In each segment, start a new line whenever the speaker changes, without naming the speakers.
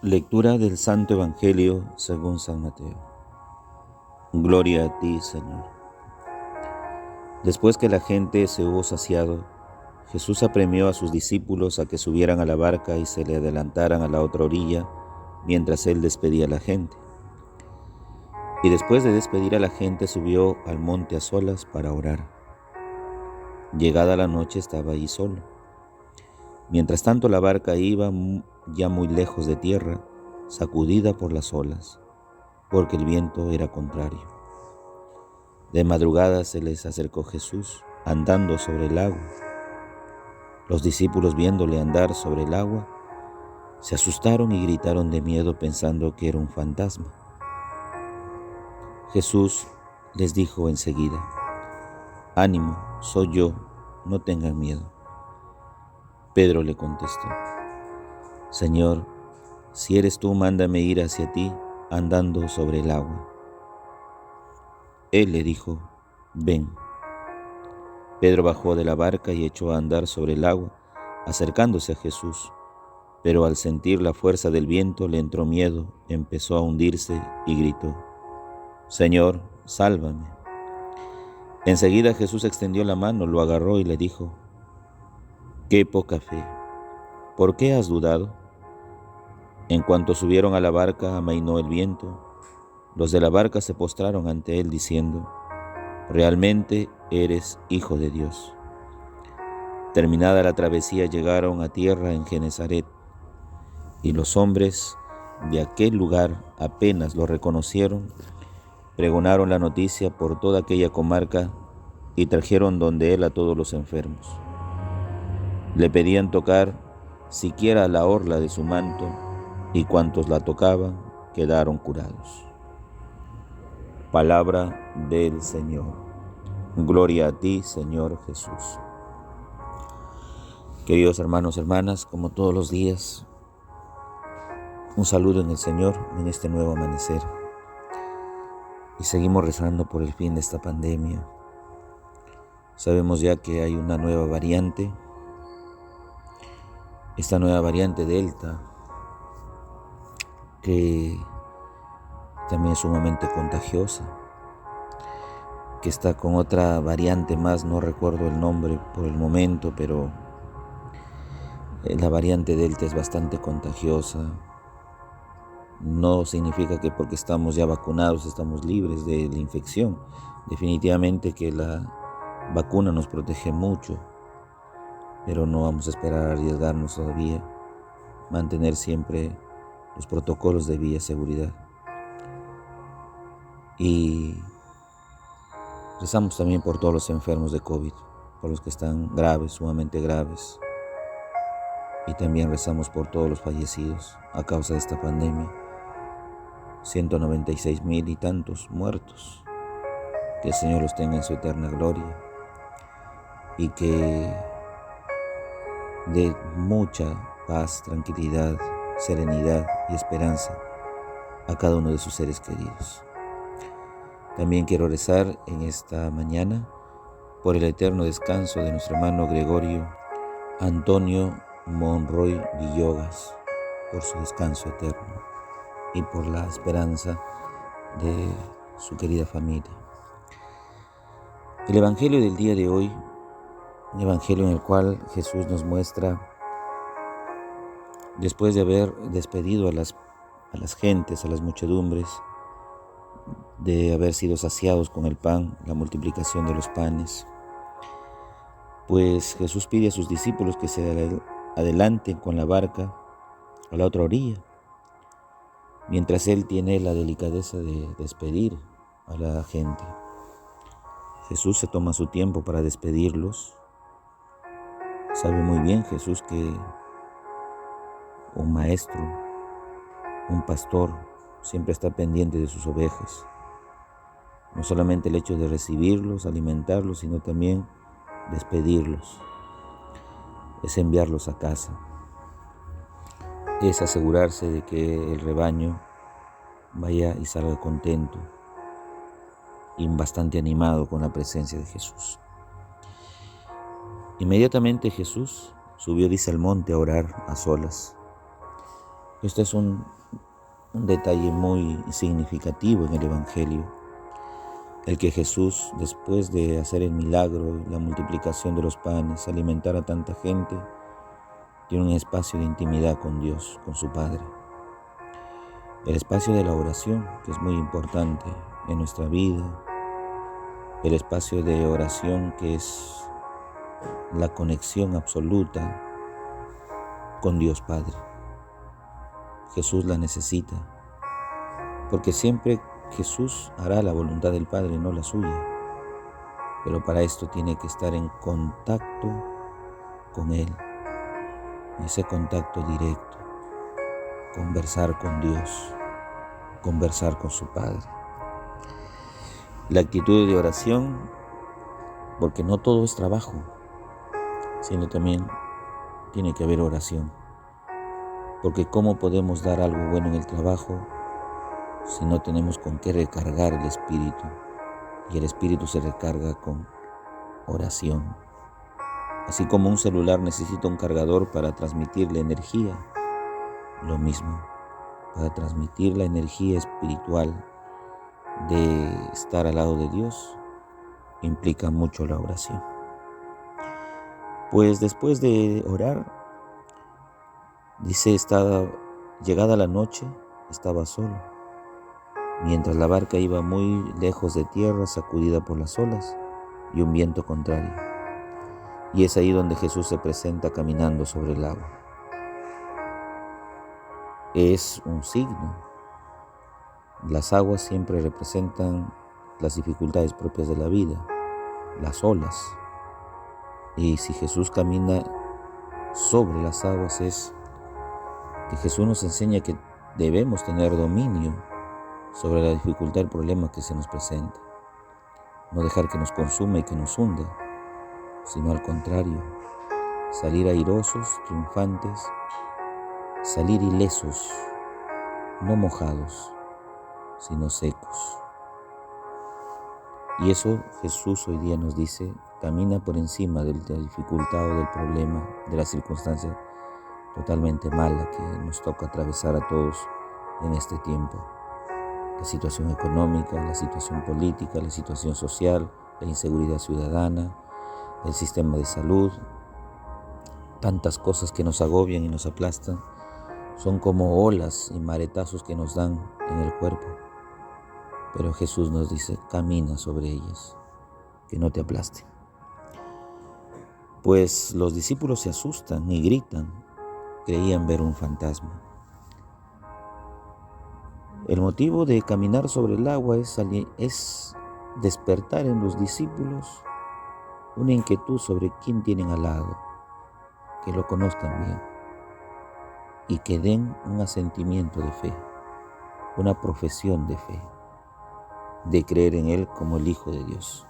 Lectura del Santo Evangelio según San Mateo. Gloria a ti, Señor. Después que la gente se hubo saciado, Jesús apremió a sus discípulos a que subieran a la barca y se le adelantaran a la otra orilla, mientras él despedía a la gente. Y después de despedir a la gente, subió al monte a solas para orar. Llegada la noche, estaba allí solo. Mientras tanto, la barca iba ya muy lejos de tierra, sacudida por las olas, porque el viento era contrario. De madrugada se les acercó Jesús, andando sobre el agua. Los discípulos, viéndole andar sobre el agua, se asustaron y gritaron de miedo, pensando que era un fantasma. Jesús les dijo enseguida: «Ánimo, soy yo, no tengan miedo». Pedro le contestó: «Señor, si eres tú, mándame ir hacia ti andando sobre el agua». Él le dijo: «Ven». Pedro bajó de la barca y echó a andar sobre el agua, acercándose a Jesús, pero al sentir la fuerza del viento le entró miedo, empezó a hundirse y gritó: «Señor, sálvame». Enseguida Jesús extendió la mano, lo agarró y le dijo: «Qué poca fe, ¿por qué has dudado?». En cuanto subieron a la barca, amainó el viento. Los de la barca se postraron ante él, diciendo: «Realmente eres Hijo de Dios». Terminada la travesía, llegaron a tierra en Genesaret, y los hombres de aquel lugar apenas lo reconocieron, pregonaron la noticia por toda aquella comarca y trajeron donde él a todos los enfermos. Le pedían tocar siquiera la orla de su manto, y cuantos la tocaban quedaron curados. Palabra del Señor. Gloria a ti, Señor Jesús. Queridos hermanos y hermanas, como todos los días, un saludo en el Señor en este nuevo amanecer. Y seguimos rezando por el fin de esta pandemia. Sabemos ya que hay una nueva variante, esta nueva variante Delta, que también es sumamente contagiosa, que está con otra variante más, no recuerdo el nombre por el momento, pero la variante Delta es bastante contagiosa. No significa que porque estamos ya vacunados estamos libres de la infección. Definitivamente que la vacuna nos protege mucho, pero no vamos a esperar a arriesgarnos todavía. Mantener siempre los protocolos de bioseguridad. Y rezamos también por todos los enfermos de COVID, por los que están graves, sumamente graves. Y también rezamos por todos los fallecidos a causa de esta pandemia. 196,000 y tantos muertos. Que el Señor los tenga en su eterna gloria y que dé mucha paz, tranquilidad, serenidad y esperanza a cada uno de sus seres queridos. También quiero rezar en esta mañana por el eterno descanso de nuestro hermano Gregorio Antonio Monroy Villogas, por su descanso eterno y por la esperanza de su querida familia. El Evangelio del día de hoy, un Evangelio en el cual Jesús nos muestra, después de haber despedido a las gentes, a las muchedumbres, de haber sido saciados con el pan, la multiplicación de los panes, pues Jesús pide a sus discípulos que se adelanten con la barca a la otra orilla, mientras Él tiene la delicadeza de despedir a la gente. Jesús se toma su tiempo para despedirlos. Sabe muy bien Jesús que un maestro, un pastor, siempre está pendiente de sus ovejas. No solamente el hecho de recibirlos, alimentarlos, sino también despedirlos. Es enviarlos a casa. Es asegurarse de que el rebaño vaya y salga contento y bastante animado con la presencia de Jesús. Inmediatamente Jesús subió, dice, al monte a orar a solas. Este es un detalle muy significativo en el Evangelio, el que Jesús, después de hacer el milagro, la multiplicación de los panes, alimentar a tanta gente, tiene un espacio de intimidad con Dios, con su Padre. El espacio de la oración, que es muy importante en nuestra vida, el espacio de oración que es la conexión absoluta con Dios Padre. Jesús la necesita, porque siempre Jesús hará la voluntad del Padre, no la suya. Pero para esto tiene que estar en contacto con Él, ese contacto directo, conversar con Dios, conversar con su Padre. La actitud de oración, porque no todo es trabajo, sino también tiene que haber oración. Porque ¿cómo podemos dar algo bueno en el trabajo si no tenemos con qué recargar el espíritu? Y el espíritu se recarga con oración. Así como un celular necesita un cargador para transmitir la energía, lo mismo, para transmitir la energía espiritual de estar al lado de Dios, implica mucho la oración. Pues después de orar, dice, llegada la noche, estaba solo, mientras la barca iba muy lejos de tierra, sacudida por las olas y un viento contrario. Y es ahí donde Jesús se presenta caminando sobre el agua. Es un signo. Las aguas siempre representan las dificultades propias de la vida, las olas. Y si Jesús camina sobre las aguas, es que Jesús nos enseña que debemos tener dominio sobre la dificultad, el problema que se nos presenta. No dejar que nos consuma y que nos hunda, sino al contrario, salir airosos, triunfantes, salir ilesos, no mojados, sino secos. Y eso Jesús hoy día nos dice, camina por encima de la dificultad o del problema, de la circunstancia totalmente mala que nos toca atravesar a todos en este tiempo. La situación económica, la situación política, la situación social, la inseguridad ciudadana, el sistema de salud, tantas cosas que nos agobian y nos aplastan, son como olas y maretazos que nos dan en el cuerpo. Pero Jesús nos dice, camina sobre ellas, que no te aplasten. Pues los discípulos se asustan y gritan, creían ver un fantasma. El motivo de caminar sobre el agua es despertar en los discípulos una inquietud sobre quién tienen al lado, que lo conozcan bien y que den un asentimiento de fe, una profesión de fe, de creer en Él como el Hijo de Dios.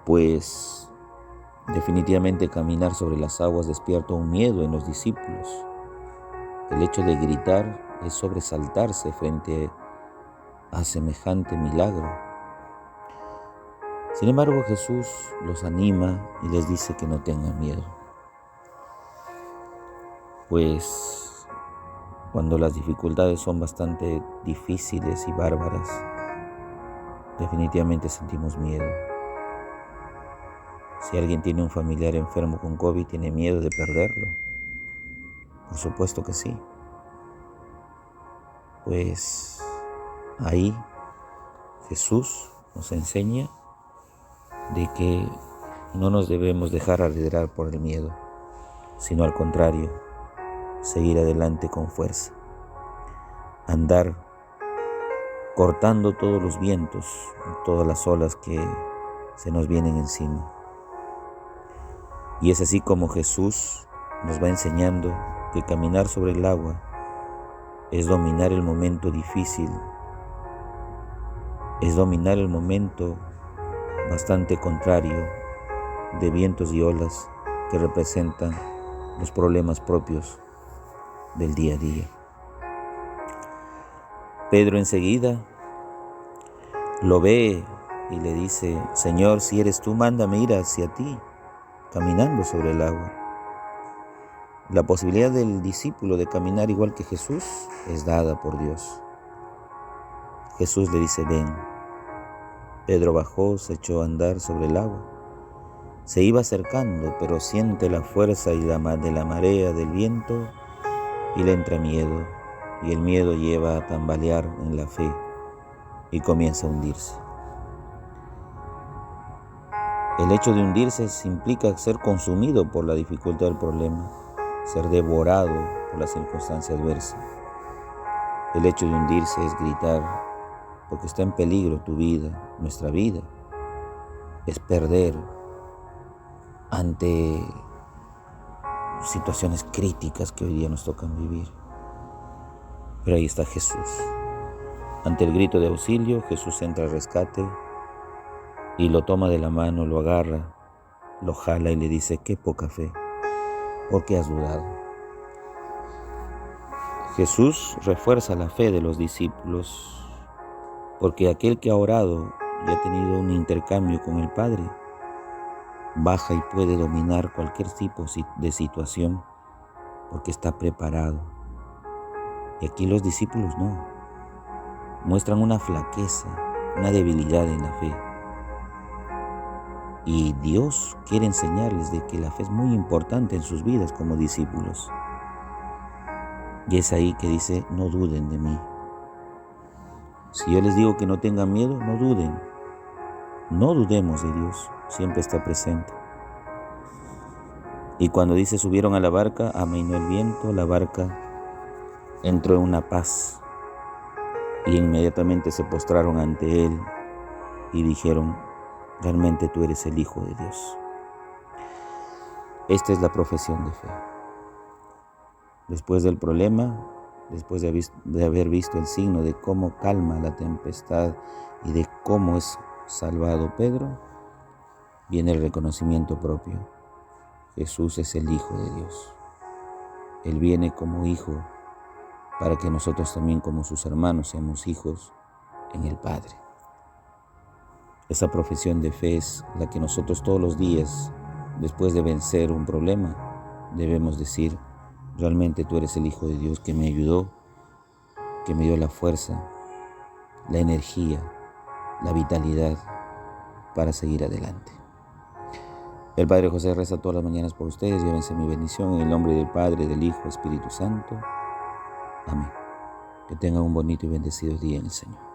Pues definitivamente caminar sobre las aguas despierta un miedo en los discípulos. El hecho de gritar es sobresaltarse frente a semejante milagro. Sin embargo, Jesús los anima y les dice que no tengan miedo. Pues cuando las dificultades son bastante difíciles y bárbaras, definitivamente sentimos miedo. Si alguien tiene un familiar enfermo con COVID, ¿tiene miedo de perderlo? Por supuesto que sí. Pues ahí Jesús nos enseña de que no nos debemos dejar arredrar por el miedo, sino al contrario, seguir adelante con fuerza, andar cortando todos los vientos, todas las olas que se nos vienen encima. Y es así como Jesús nos va enseñando que caminar sobre el agua es dominar el momento difícil, es dominar el momento bastante contrario de vientos y olas que representan los problemas propios del día a día. Pedro enseguida lo ve y le dice, Señor, si eres tú, mándame ir hacia ti, caminando sobre el agua. La posibilidad del discípulo de caminar igual que Jesús es dada por Dios. Jesús le dice, ven. Pedro bajó, se echó a andar sobre el agua. Se iba acercando, pero siente la fuerza de la marea del viento y le entra miedo. Y el miedo lleva a tambalear en la fe y comienza a hundirse. El hecho de hundirse implica ser consumido por la dificultad del problema, ser devorado por la circunstancia adversa. El hecho de hundirse es gritar, porque está en peligro tu vida, nuestra vida. Es perder ante situaciones críticas que hoy día nos tocan vivir. Pero ahí está Jesús. Ante el grito de auxilio, Jesús entra al rescate y lo toma de la mano, lo agarra, lo jala y le dice, qué poca fe, ¿por qué has dudado? Jesús refuerza la fe de los discípulos, porque aquel que ha orado y ha tenido un intercambio con el Padre, baja y puede dominar cualquier tipo de situación, porque está preparado. Y aquí los discípulos no, muestran una flaqueza, una debilidad en la fe. Y Dios quiere enseñarles de que la fe es muy importante en sus vidas como discípulos. Y es ahí que dice, no duden de mí. Si yo les digo que no tengan miedo, no duden. No dudemos de Dios, siempre está presente. Y cuando dice subieron a la barca, amainó el viento, la barca entró en una paz. Y inmediatamente se postraron ante Él y dijeron, realmente tú eres el Hijo de Dios. Esta es la profesión de fe. Después del problema, después de haber visto el signo de cómo calma la tempestad y de cómo es salvado Pedro, viene el reconocimiento propio. Jesús es el Hijo de Dios. Él viene como Hijo para que nosotros también como sus hermanos seamos hijos en el Padre. Esa profesión de fe es la que nosotros todos los días, después de vencer un problema, debemos decir, realmente tú eres el Hijo de Dios que me ayudó, que me dio la fuerza, la energía, la vitalidad para seguir adelante. El Padre José reza todas las mañanas por ustedes. Llévense mi bendición en el nombre del Padre, del Hijo, Espíritu Santo. Amén. Que tengan un bonito y bendecido día en el Señor.